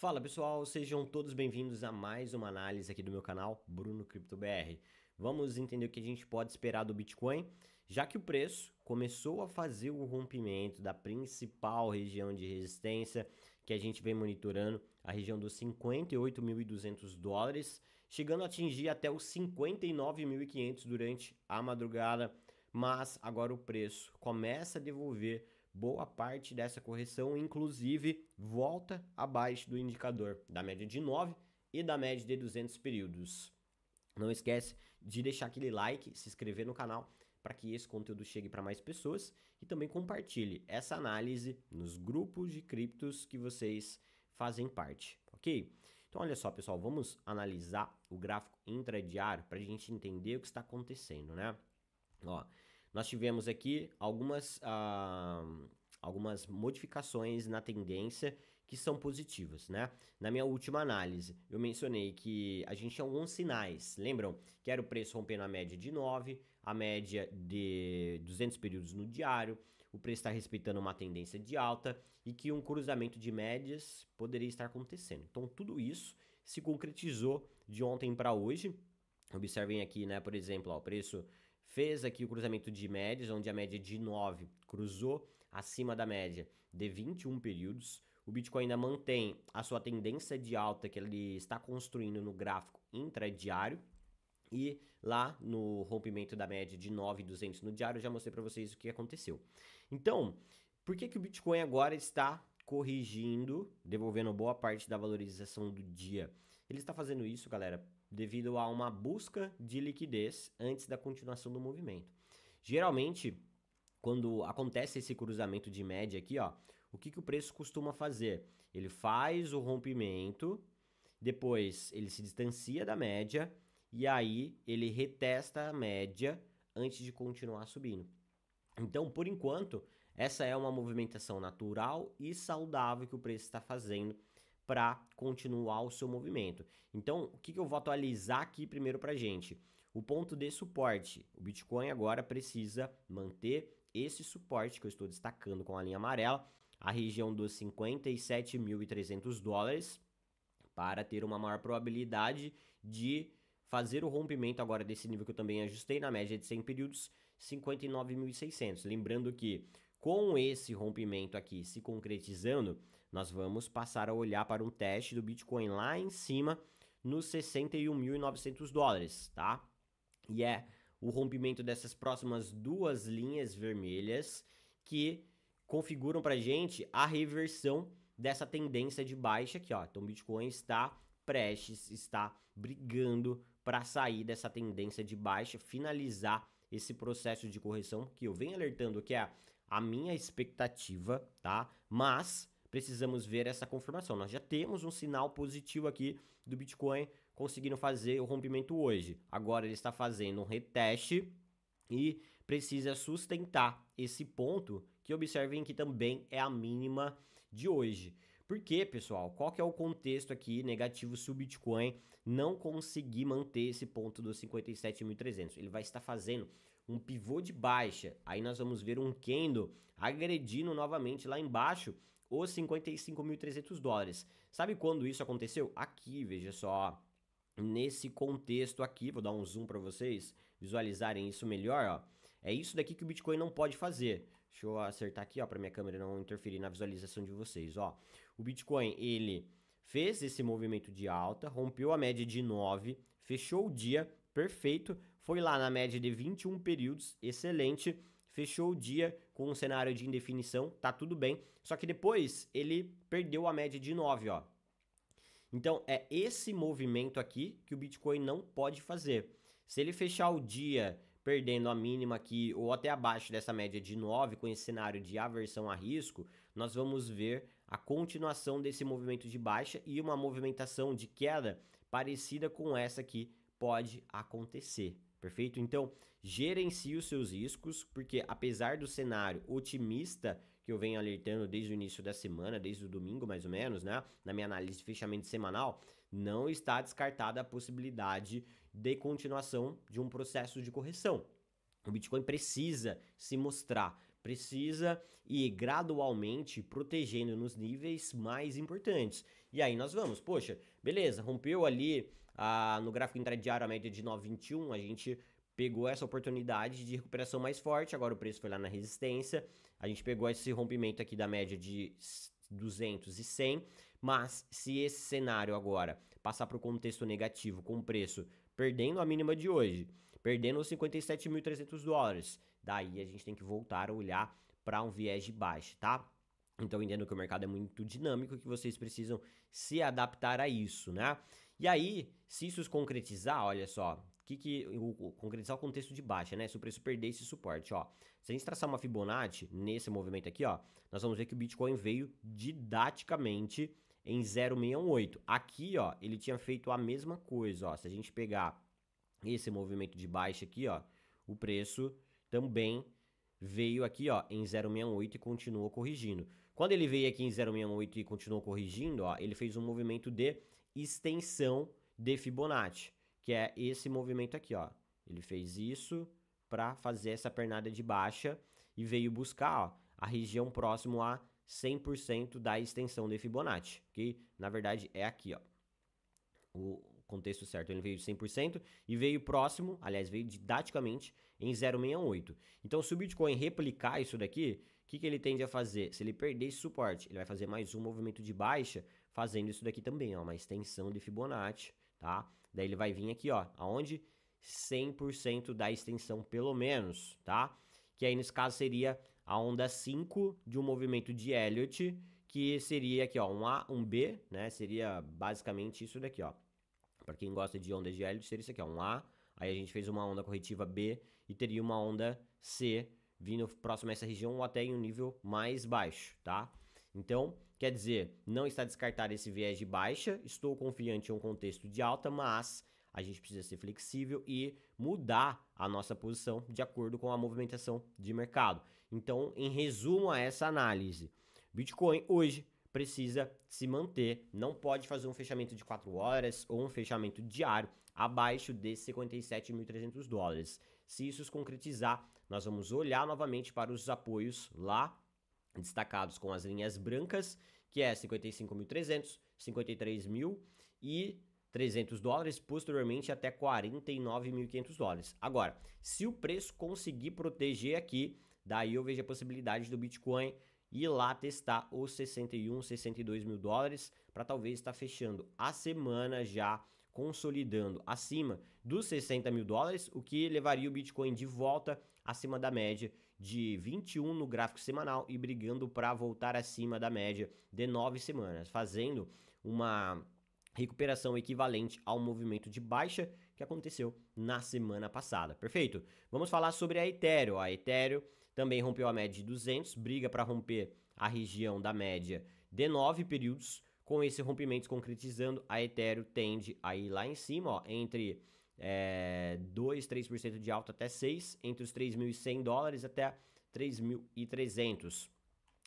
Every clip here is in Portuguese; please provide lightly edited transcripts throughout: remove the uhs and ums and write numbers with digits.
Fala pessoal, sejam todos bem-vindos a mais uma análise aqui do meu canal, Bruno Cripto BR. Vamos entender o que a gente pode esperar do Bitcoin, já que o preço começou a fazer o rompimento da principal região de resistência que a gente vem monitorando, a região dos 58.200 dólares, chegando a atingir até os 59.500 durante a madrugada, mas agora o preço começa a devolver boa parte dessa correção, inclusive volta abaixo do indicador da média de 9 e da média de 200 períodos. Não esquece de deixar aquele like, se inscrever no canal para que esse conteúdo chegue para mais pessoas e também compartilhe essa análise nos grupos de criptos que vocês fazem parte, ok? Então olha só pessoal, vamos analisar o gráfico intradiário para a gente entender o que está acontecendo, né? Ó, nós tivemos aqui algumas modificações na tendência que são positivas, né? Na minha última análise, eu mencionei que a gente tinha alguns sinais, lembram? Que era o preço rompendo a média de 9, a média de 200 períodos no diário, o preço está respeitando uma tendência de alta e que um cruzamento de médias poderia estar acontecendo. Então, tudo isso se concretizou de ontem para hoje. Observem aqui, né, por exemplo, ó, o preço fez aqui o cruzamento de médias, onde a média de 9 cruzou acima da média de 21 períodos. O Bitcoin ainda mantém a sua tendência de alta que ele está construindo no gráfico intradiário. E lá no rompimento da média de 9.200 no diário, eu já mostrei para vocês o que aconteceu. Então, por que o Bitcoin agora está corrigindo, devolvendo boa parte da valorização do dia? Ele está fazendo isso, galera, devido a uma busca de liquidez antes da continuação do movimento. Geralmente, quando acontece esse cruzamento de média aqui, ó, o que o preço costuma fazer? Ele faz o rompimento, depois ele se distancia da média e aí ele retesta a média antes de continuar subindo. Então, por enquanto, essa é uma movimentação natural e saudável que o preço está fazendo para continuar o seu movimento. Então, o que eu vou atualizar aqui primeiro para a gente? O ponto de suporte. O Bitcoin agora precisa manter esse suporte que eu estou destacando com a linha amarela, a região dos 57.300 dólares, para ter uma maior probabilidade de fazer o rompimento agora desse nível que eu também ajustei na média de 100 períodos, 59.600. Lembrando que com esse rompimento aqui se concretizando, nós vamos passar a olhar para um teste do Bitcoin lá em cima nos 61.900 dólares, tá? E é o rompimento dessas próximas duas linhas vermelhas que configuram para gente a reversão dessa tendência de baixa aqui, ó. Então o Bitcoin está prestes, está brigando para sair dessa tendência de baixa, finalizar esse processo de correção que eu venho alertando que é a minha expectativa, tá? Mas precisamos ver essa confirmação. Nós já temos um sinal positivo aqui do Bitcoin conseguindo fazer o rompimento hoje. Agora ele está fazendo um reteste e precisa sustentar esse ponto, que observem que também é a mínima de hoje. Por quê, pessoal? Qual que é o contexto aqui negativo se o Bitcoin não conseguir manter esse ponto dos 57.300? Ele vai estar fazendo um pivô de baixa. Aí nós vamos ver um candle agredindo novamente lá embaixo os 55.300 dólares. Sabe quando isso aconteceu? Aqui, veja só. Nesse contexto aqui, vou dar um zoom para vocês visualizarem isso melhor, ó. É isso daqui que o Bitcoin não pode fazer. Deixa eu acertar aqui, ó, para minha câmera não interferir na visualização de vocês, ó. O Bitcoin, ele fez esse movimento de alta, rompeu a média de 9, fechou o dia, perfeito, foi lá na média de 21 períodos, excelente, fechou o dia com um cenário de indefinição, tá tudo bem, só que depois ele perdeu a média de 9, ó. Então, é esse movimento aqui que o Bitcoin não pode fazer. Se ele fechar o dia perdendo a mínima aqui ou até abaixo dessa média de 9 com esse cenário de aversão a risco, nós vamos ver a continuação desse movimento de baixa e uma movimentação de queda parecida com essa que pode acontecer. Perfeito? Então, gerencie os seus riscos, porque apesar do cenário otimista que eu venho alertando desde o início da semana, desde o domingo mais ou menos, né, na minha análise de fechamento semanal, não está descartada a possibilidade de continuação de um processo de correção. O Bitcoin precisa se mostrar, precisa ir gradualmente protegendo nos níveis mais importantes. E aí nós vamos, poxa, beleza, rompeu ali no gráfico intradiário a média de 9,21, a gente pegou essa oportunidade de recuperação mais forte, agora o preço foi lá na resistência, a gente pegou esse rompimento aqui da média de 200 e 100, mas se esse cenário agora passar para o contexto negativo com o preço perdendo a mínima de hoje, perdendo os 57.300 dólares, daí a gente tem que voltar a olhar para um viés de baixa, tá? Então, entendo que o mercado é muito dinâmico e que vocês precisam se adaptar a isso, né? E aí, se isso se concretizar, olha só, concretizar o contexto de baixa, né? Se o preço perder esse suporte, ó. Se a gente traçar uma Fibonacci nesse movimento aqui, ó, nós vamos ver que o Bitcoin veio didaticamente em 0,618. Aqui, ó, ele tinha feito a mesma coisa, ó. Se a gente pegar esse movimento de baixa aqui, ó, o preço também veio aqui, ó, em 0,68 e continuou corrigindo. Quando ele veio aqui em 0,68 e continuou corrigindo, ó, ele fez um movimento de extensão de Fibonacci, que é esse movimento aqui, ó. Ele fez isso para fazer essa pernada de baixa e veio buscar, ó, a região próximo a 100% da extensão de Fibonacci, que na verdade é aqui, ó. O contexto certo, ele veio de 100% e veio próximo, aliás, veio didaticamente em 0,68. Então, se o Bitcoin replicar isso daqui, o que ele tende a fazer? Se ele perder esse suporte, ele vai fazer mais um movimento de baixa, fazendo isso daqui também, ó, uma extensão de Fibonacci, tá? Daí ele vai vir aqui, ó, aonde? 100% da extensão pelo menos, tá? Que aí nesse caso seria a onda 5 de um movimento de Elliott, que seria aqui, ó, um A, um B, né? Seria basicamente isso daqui, ó. Para quem gosta de ondas de Elliott, seria isso aqui, ó, um A, aí a gente fez uma onda corretiva B e teria uma onda C vindo próximo a essa região ou até em um nível mais baixo, tá? Então, quer dizer, não está descartado esse viés de baixa, estou confiante em um contexto de alta, mas a gente precisa ser flexível e mudar a nossa posição de acordo com a movimentação de mercado. Então, em resumo a essa análise, Bitcoin hoje precisa se manter, não pode fazer um fechamento de 4 horas ou um fechamento diário abaixo de 57.300 dólares. Se isso se concretizar, nós vamos olhar novamente para os apoios lá destacados com as linhas brancas, que é 55.300, 53.000 e 300 dólares, posteriormente até 49.500 dólares. Agora, se o preço conseguir proteger aqui, daí eu vejo a possibilidade do Bitcoin ir lá testar os 61, 62 mil dólares para talvez estar fechando a semana já consolidando acima dos 60 mil dólares, o que levaria o Bitcoin de volta acima da média de 21 no gráfico semanal e brigando para voltar acima da média de 9 semanas, fazendo uma recuperação equivalente ao movimento de baixa que aconteceu na semana passada. Perfeito? Vamos falar sobre a Ethereum. A Ethereum também rompeu a média de 200, briga para romper a região da média de 9 períodos. Com esse rompimento se concretizando, a Ethereum tende a ir lá em cima, ó, entre 2, 3% de alta até 6, entre os 3.100 dólares até 3.300.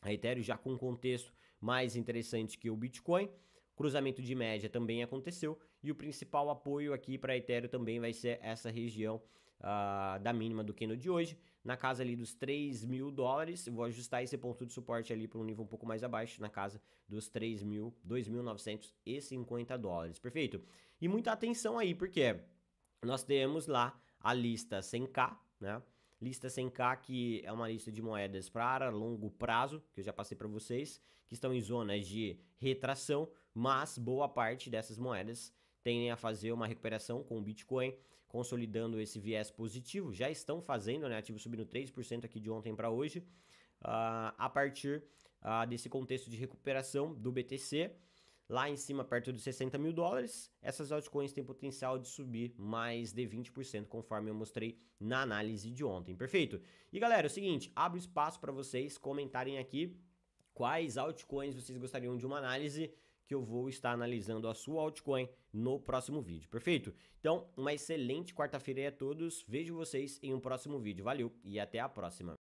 A Ethereum já com um contexto mais interessante que o Bitcoin. Cruzamento de média também aconteceu e o principal apoio aqui para a Ethereum também vai ser essa região da mínima do candle de hoje, na casa ali dos 3.000 dólares. Eu vou ajustar esse ponto de suporte ali para um nível um pouco mais abaixo, na casa dos 2.950 dólares. Perfeito? E muita atenção aí, porque nós temos lá a lista 100K, né? Lista 100K, que é uma lista de moedas para longo prazo, que eu já passei para vocês, que estão em zonas de retração, mas boa parte dessas moedas tendem a fazer uma recuperação com o Bitcoin, consolidando esse viés positivo. Já estão fazendo, né? Ativo subindo 3% aqui de ontem para hoje, a partir desse contexto de recuperação do BTC. Lá em cima, perto dos 60 mil dólares, essas altcoins têm potencial de subir mais de 20%, conforme eu mostrei na análise de ontem, perfeito? E galera, é o seguinte, abro espaço para vocês comentarem aqui quais altcoins vocês gostariam de uma análise, que eu vou estar analisando a sua altcoin no próximo vídeo, perfeito? Então, uma excelente quarta-feira a todos, vejo vocês em um próximo vídeo, valeu e até a próxima!